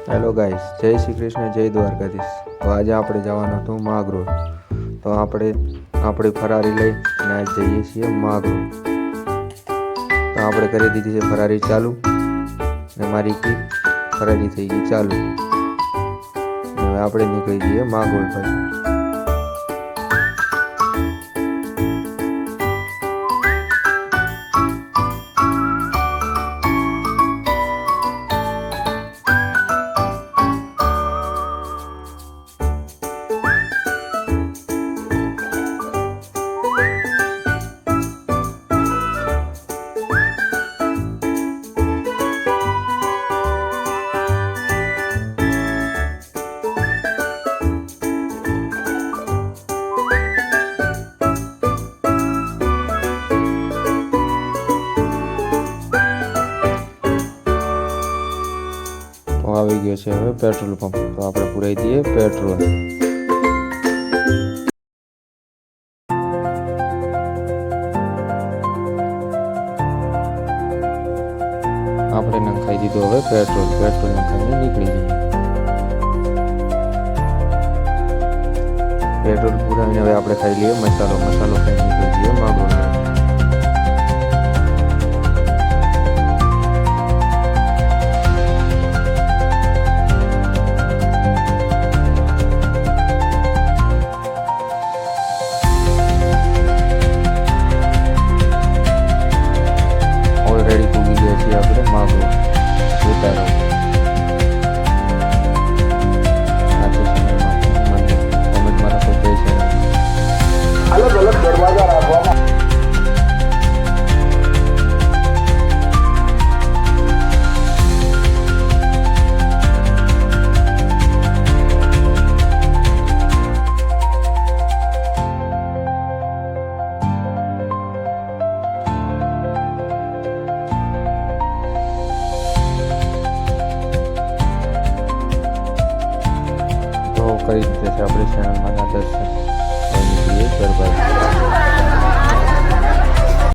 Hello guys, જય શ્રી કૃષ્ણ, જય દ્વારકાધીશ. તો આજે આપણે જવાનું હતું માગરો. તો આપણે ફરારી લઈ અને આજ જઈએ છીએ માગરો. તો આપણે કરી દીધી છે ફરારી ચાલુ અને મારી કીટ ફરારી થઈ ગઈ ચાલુ. હવે આપણે નીકળી જઈએ માગરો પર. આવી ગયો છે હવે પેટ્રોલ પંપ. તો આપણે પુરાઈ દઈએ પેટ્રોલ. આપણે નખાઈ દીધું હવે પેટ્રોલ નખાઈને નીકળી જઈએ. પેટ્રોલ પુરાવીને હવે આપણે ખાઈ લઈએ મસાલો ખાઈને નીકળી જઈએ માગરો. ઓલરેડી પૂગી ગયા છીએ આપણે માગરો. જોતા રહો. આ છે કોમેન્ટમાં રાખો જય શ્રી કૃષ્ણ. અલગ અલગ દરવાજા રાખવામાં કરી દીધા છે આપણે ચેનલમાંના દર્શન. હવે નીકળીએ ગરબા.